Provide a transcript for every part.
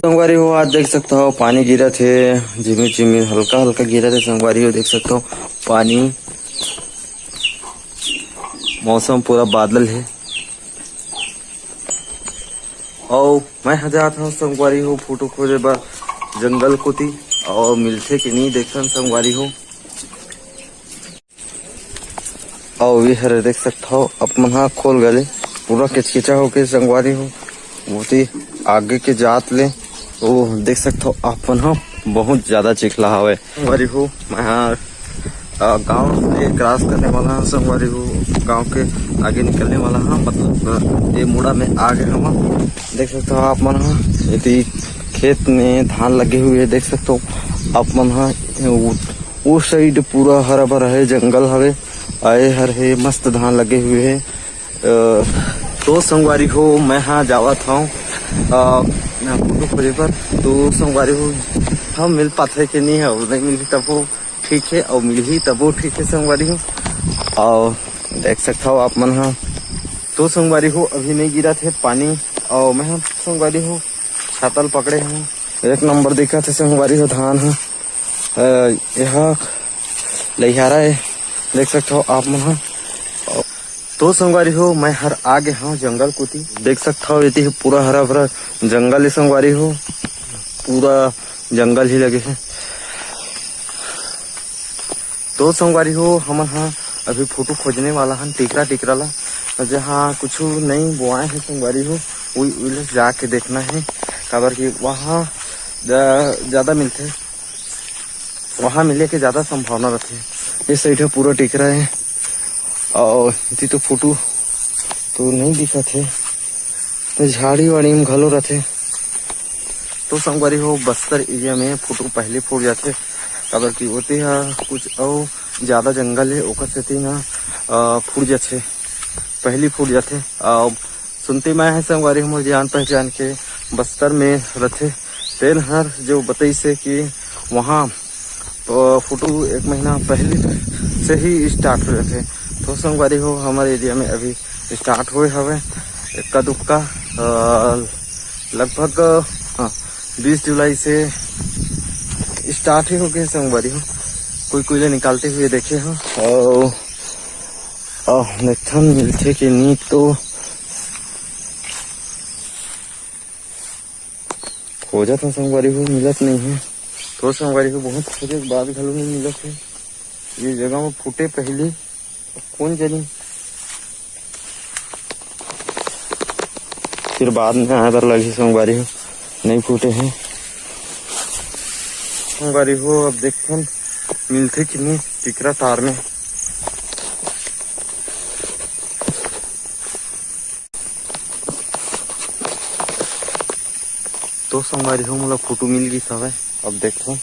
संगवारी हो आज देख सकते हो पानी गिरा थे, झिमी झिमी हल्का हल्का गिरा थे संगवारी हो। देख सकते हो पानी, मौसम पूरा बादल है। और मैं जाता हूँ संगवारी हो फोटो खोजे बर जंगल को थी, और मिलते कि नहीं देखन संगवारी हो। और ये हरे देख सकते हो अपन हाँ खोल गए पूरा किचकिचा होके संगवारी हो। बहुत ही आगे के जात ले तो देख सकते हो अपन हाँ बहुत ज्यादा चिखला हवे संगवारी हो। मैं गांव से क्रॉस करने वाला हूँ संगवारी हो, गांव के आगे निकलने वाला हूँ, मतलब ये मुड़ा में आगे हम देख सकते हो आप मन हाँ। यदि खेत में धान लगे हुए देख सकते हो आप मन हाँ। वो साइड पूरा हरा भरा है, जंगल हवे, आए हर है, मस्त धान लगे हुए है। तो संगवारी हो मैं हाँ जावत हूँ फोटो खोजे पर। तो संगवारी हो हम मिल पाते कि नहीं है, नहीं मिली तब वो ठीक है, और मिली तब वो ठीक है संगवारी हो। और देख सकता हो आप मन हाँ। तो संगवारी हो अभी नहीं गिरा थे पानी, और मैं संगवारी हो छातल पकड़े हूँ। एक नंबर दिखा थे संगवारी हो धान है, यह लहियारा है देख सकते हो आप मन हाँ। तो संगवारी हो मैं हर आगे हाँ जंगल को थी देख सकता हो, ये पूरा हरा भरा जंगल है संगवारी हो, पूरा जंगल ही लगे हैं। तो संगवारी हो हम हाँ अभी फोटो खोजने वाला हन टिकरा टिकरा ला, जहाँ कुछ नहीं बोआए है संगवारी हो, वही जाके देखना है। काबर की वहाँ ज्यादा मिलते, वहाँ मिले के ज्यादा संभावना रहती है। इस साइड है पूरा टिकरा है, और इति तो फोटो तो नहीं दिखा थे, तो झाड़ी वाड़ी में घलो रहते। तो संगवारी हो बस्तर एरिया में फोटो पहले फूट जाते, काबर की होते है कुछ और ज्यादा जंगल है ओकर सेती ना फूट जाते, पहली फूट जाते। सुनते मैं है संगवारी हो जान पहचान के बस्तर में रहते, तेन हर जो बताई से कि वहाँ तो फोटो एक महीना पहले से ही स्टार्ट हो जाते। तो संगवारी हो हमारे एरिया में अभी स्टार्ट हुए हवे इक्का दुक्का, लगभग 20 जुलाई से स्टार्ट ही हो गए संगवारी हो। कोई कोयले निकालते हुए देखे हो, और नेथन मिलते कि नहीं तो खोजा था संगवारी हो, मिलत नहीं है। तो संगवारी हो बहुत खोजे के बाद घलो नहीं मिलत है। ये जगह में फूटे पहले कौन जानी, फिर बाद में आया पर लगी संगवारी हो नहीं फूटे हैं संगवारी हो। अब देखते मिलते कि नहीं टिकरा तार में। तो संगवारी हो मतलब फोटो मिल गई सब है, अब देखो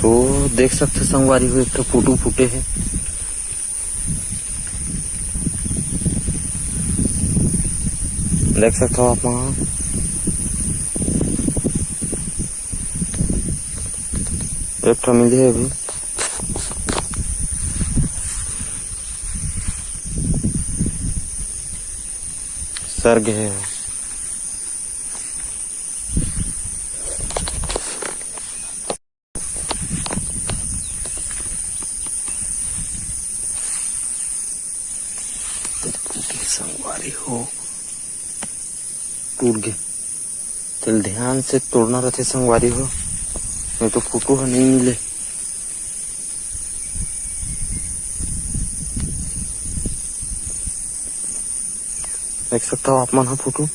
तो देख सकते संगवारी हो एक तो फोटो फूटे है। देख सकते हो आप वहाँ एक तो मिली है अभी, सर्ग है। संगवारी हो टूट गए, चल ध्यान से तोड़ना रहते संगवारी हो, नहीं तो फोटो नहीं मिले। देख सकता हो आप मन फोटो।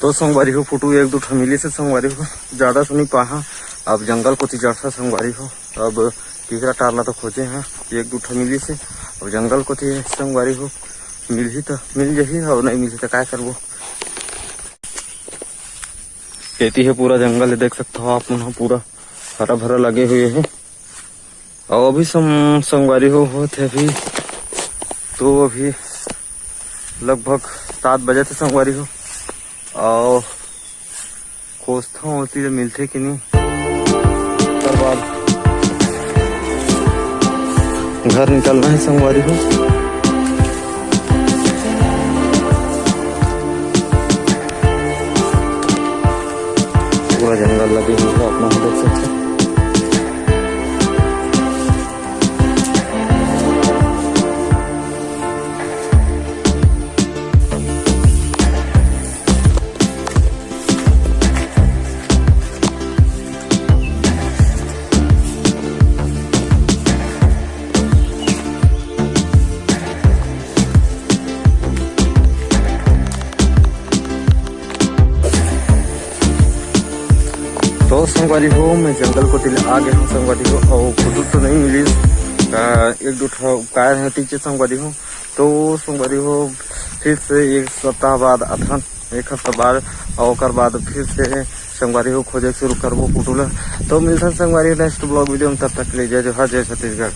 तो संगवारी हो फोटो एक दो ठो मिली से संगवारी हो ज्यादा सुनी पाहा। अब जंगल को चढ़ता संगवारी हो। अब तीसरा टारला तो खोजे हैं एक दो ठो मिली से। अब जंगल को संगवारी हो मिल ही तो मिल जाही और नहीं मिली तो क्या करबो। खेती है पूरा जंगल है देख सकते हो आप मन पूरा हरा भरा लगे हुए है। और अभी संगवारी हो होते अभी तो अभी लगभग 7 बजे थे संगवारी हो। और खोजता होती तो मिलते कि नहीं। उसके बाद घर निकलना है संगवारी हो। पूरा जंगल लगे हुए है अपना देख सकते हैं। तो संगवारी हो मैं जंगल को आ गया हूँ संगवारी हो। और खुद तो नहीं मिली एक दो कायर है टीचर संगवारी हो। तो संगवारी हो फिर से एक सप्ताह बाद अथन एक हफ्ता बाद और बाद फिर से संगवारी हो खोजे शुरू करबो पुटुला। तो मिलता संगवारी नेक्स्ट ब्लॉग वीडियो में। तब तक ले जय जोहार जय छत्तीसगढ़।